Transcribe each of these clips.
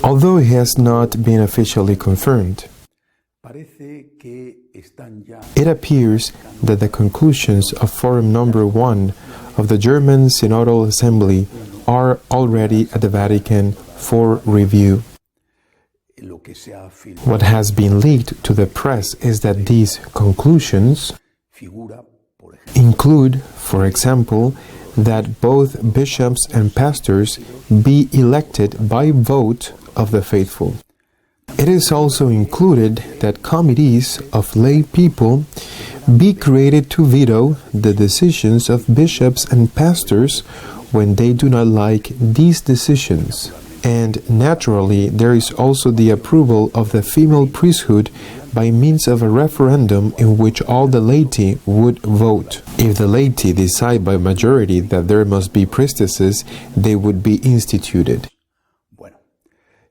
Although it has not been officially confirmed, it appears that the conclusions of Forum Number 1 of the German Synodal Assembly are already at the Vatican for review. What has been leaked to the press is that these conclusions include, for example, that both bishops and pastors be elected by vote of the faithful. It is also included that committees of lay people be created to veto the decisions of bishops and pastors when they do not like these decisions. And naturally, there is also the approval of the female priesthood by means of a referendum in which all the laity would vote. If the laity decide by majority that there must be priestesses, they would be instituted.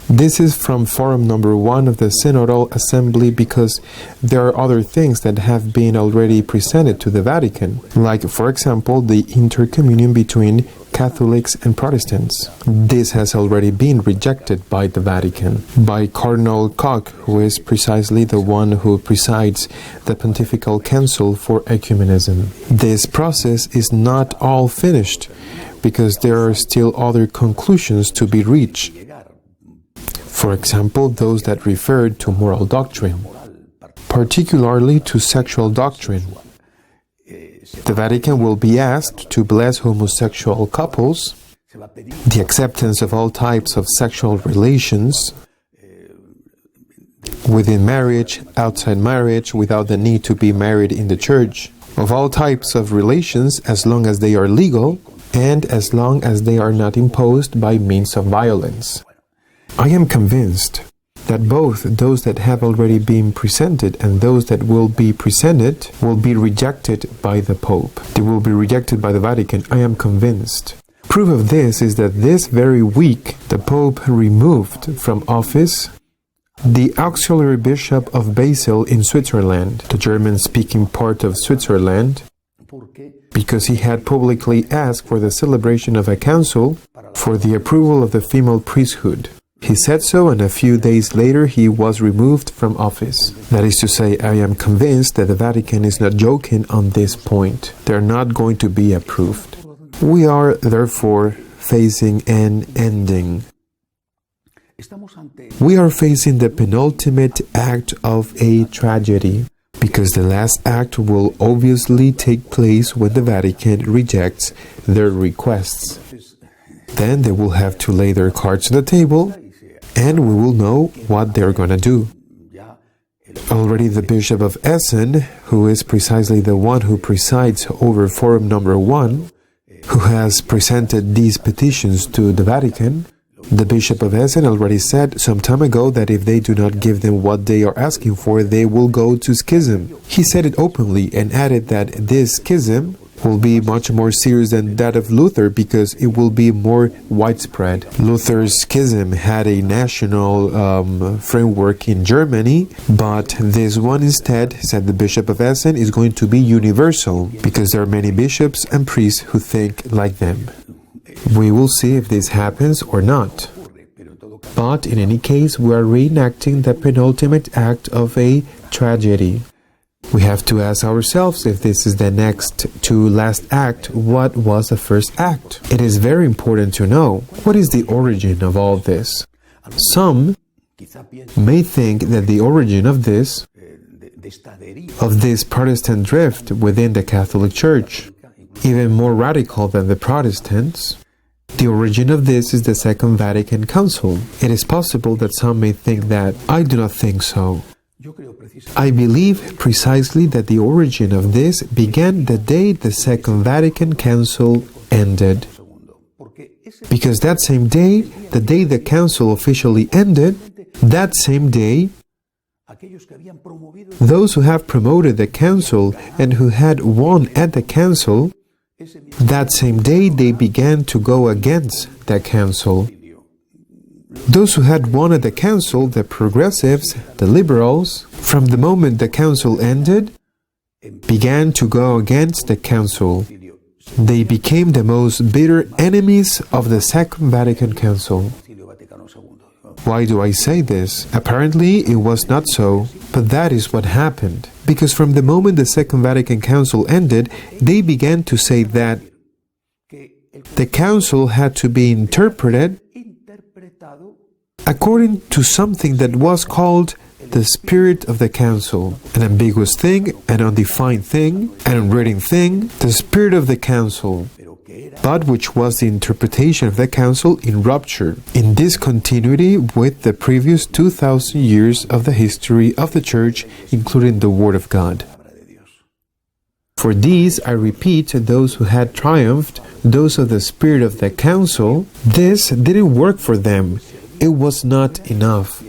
This is from Forum Number 1 of the Synodal Assembly because there are other things that have been already presented to the Vatican, like, for example, the intercommunion between Catholics and Protestants. This has already been rejected by the Vatican, by Cardinal Koch, who is precisely the one who presides the Pontifical Council for Ecumenism. This process is not all finished, because there are still other conclusions to be reached. For example, those that refer to moral doctrine, particularly to sexual doctrine. The Vatican will be asked to bless homosexual couples, the acceptance of all types of sexual relations, within marriage, outside marriage, without the need to be married in the church, of all types of relations as long as they are legal and as long as they are not imposed by means of violence. I am convinced that both those that have already been presented and those that will be presented will be rejected by the Pope. They will be rejected by the Vatican. I am convinced. Proof of this is that this very week the Pope removed from office the auxiliary bishop of Basel in Switzerland, the German-speaking part of Switzerland, because he had publicly asked for the celebration of a council for the approval of the female priesthood. He said so, and a few days later he was removed from office. That is to say, I am convinced that the Vatican is not joking on this point. They are not going to be approved. We are, therefore, facing an ending. We are facing the penultimate act of a tragedy, because the last act will obviously take place when the Vatican rejects their requests. Then they will have to lay their cards on the table, and we will know what they're going to do. Already the Bishop of Essen, who is precisely the one who presides over Forum Number 1, who has presented these petitions to the Vatican, the Bishop of Essen already said some time ago that if they do not give them what they are asking for, they will go to schism. He said it openly and added that this schism will be much more serious than that of Luther because it will be more widespread. Luther's schism had a national framework in Germany, but this one instead, said the Bishop of Essen, is going to be universal because there are many bishops and priests who think like them. We will see if this happens or not. But in any case, we are reenacting the penultimate act of a tragedy. We have to ask ourselves if this is the next to last act, what was the first act? It is very important to know what is the origin of all this. Some may think that the origin of this Protestant drift within the Catholic Church, even more radical than the Protestants, the origin of this is the Second Vatican Council. It is possible that some may think that. I do not think so. I believe precisely that the origin of this began the day the Second Vatican Council ended. Because that same day, the day the Council officially ended, that same day, those who have promoted the Council and who had won at the Council, that same day they began to go against the Council. Those who had won at the Council, the progressives, the liberals, from the moment the Council ended, began to go against the Council. They became the most bitter enemies of the Second Vatican Council. Why do I say this? Apparently, it was not so, but that is what happened. Because from the moment the Second Vatican Council ended, they began to say that the Council had to be interpreted according to something that was called the spirit of the Council. An ambiguous thing, an undefined thing, an unwritten thing, the spirit of the Council, but which was the interpretation of the Council in rupture, in discontinuity with the previous 2,000 years of the history of the Church, including the Word of God. For these, I repeat, those who had triumphed, those of the spirit of the Council, this didn't work for them. It was not enough.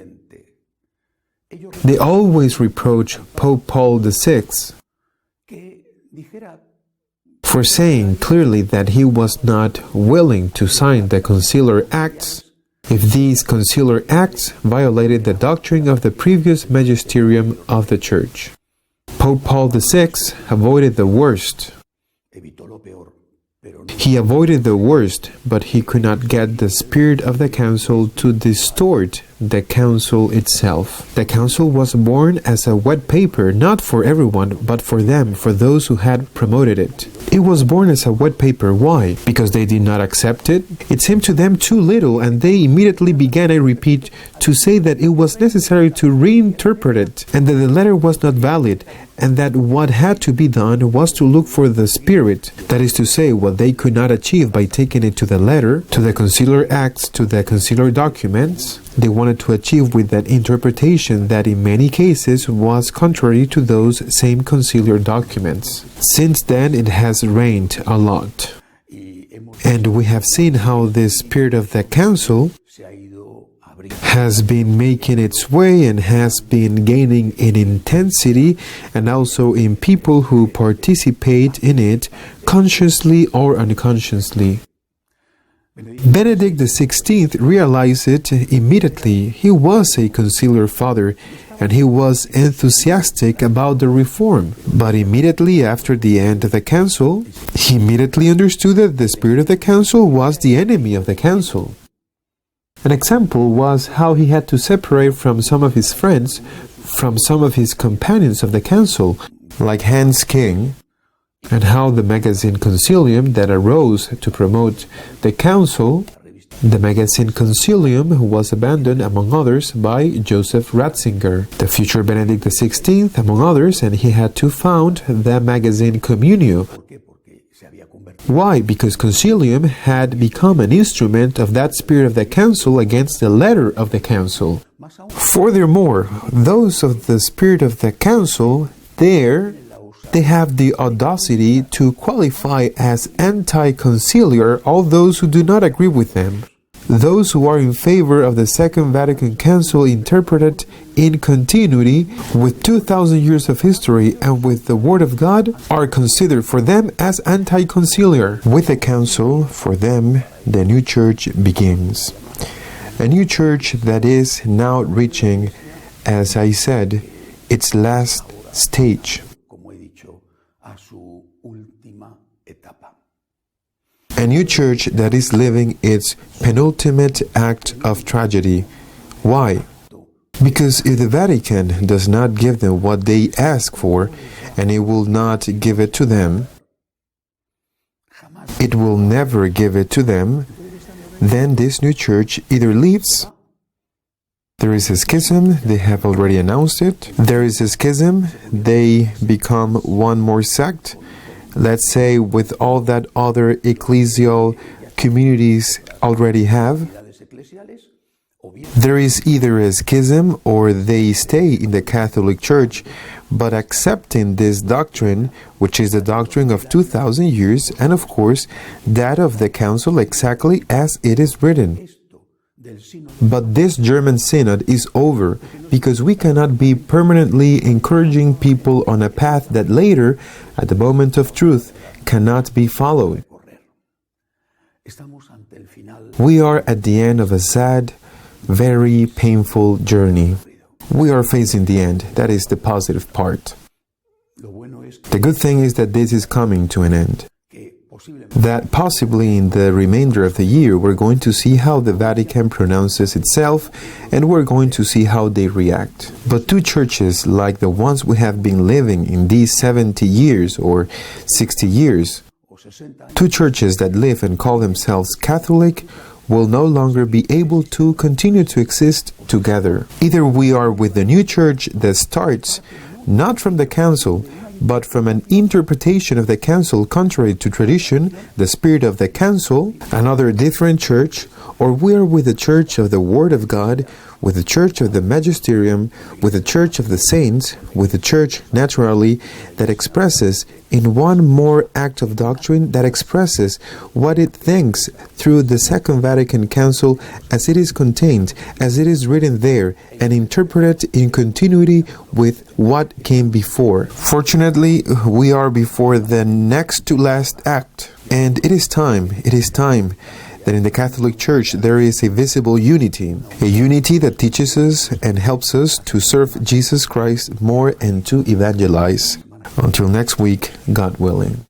They always reproach Pope Paul VI for saying clearly that he was not willing to sign the Conciliar Acts if these Conciliar Acts violated the doctrine of the previous magisterium of the Church. Pope Paul VI avoided the worst. He avoided the worst, but he could not get the spirit of the Council to distort the Council itself. The Council was born as a wet paper, not for everyone, but for them, for those who had promoted it. It was born as a wet paper. Why? Because they did not accept it? It seemed to them too little, and they immediately began, I repeat, to say that it was necessary to reinterpret it, and that the letter was not valid, and that what had to be done was to look for the spirit, that is to say, what they could not achieve by taking it to the letter, to the Conciliar Acts, to the Conciliar documents. They wanted to achieve with that interpretation that in many cases was contrary to those same conciliar documents. Since then, it has rained a lot. And we have seen how the spirit of the Council has been making its way and has been gaining in intensity and also in people who participate in it consciously or unconsciously. Benedict XVI realized it immediately. He was a conciliar father and he was enthusiastic about the reform. But immediately after the end of the Council, he immediately understood that the spirit of the Council was the enemy of the Council. An example was how he had to separate from some of his friends, from some of his companions of the Council, like Hans King, and how the magazine Concilium that arose to promote the Council, the magazine Concilium was abandoned, among others, by Joseph Ratzinger, the future Benedict XVI, among others, and he had to found the magazine Communio. Why? Because Concilium had become an instrument of that spirit of the Council against the letter of the Council. Furthermore, those of the spirit of the Council, they have the audacity to qualify as anti-conciliar all those who do not agree with them. Those who are in favor of the Second Vatican Council interpreted in continuity with 2,000 years of history and with the Word of God are considered for them as anti-conciliar. With the Council, for them, the new church begins. A new church that is now reaching, as I said, its last stage. A new church that is living its penultimate act of tragedy. Why? Because if the Vatican does not give them what they ask for, and it will not give it to them, it will never give it to them, then this new church either leaves. There is a schism, they have already announced it. There is a schism, they become one more sect. Let's say with all that other ecclesial communities already have. There is either a schism or they stay in the Catholic Church, but accepting this doctrine, which is the doctrine of 2,000 years, and of course, that of the Council exactly as it is written. But this German Synod is over because we cannot be permanently encouraging people on a path that later, at the moment of truth, cannot be followed. We are at the end of a sad, very painful journey. We are facing the end. That is the positive part. The good thing is that this is coming to an end. that possibly in the remainder of the year we're going to see how the Vatican pronounces itself, and we're going to see how they react. But two churches like the ones we have been living in these 70 years or 60 years, two churches that live and call themselves Catholic, will no longer be able to continue to exist together. Either we are with the new church that starts not from the council, but from an interpretation of the council contrary to tradition, the spirit of the council, another different church, or we are with the church of the Word of God, with the church of the magisterium, with the church of the saints, with the church, naturally, that expresses in one more act of doctrine, that expresses what it thinks through the Second Vatican Council as it is contained, as it is written there, and interpreted in continuity with what came before. Fortunately, we are before the next to last act, and it is time that in the Catholic Church there is a visible unity, a unity that teaches us and helps us to serve Jesus Christ more and to evangelize. Until next week, God willing.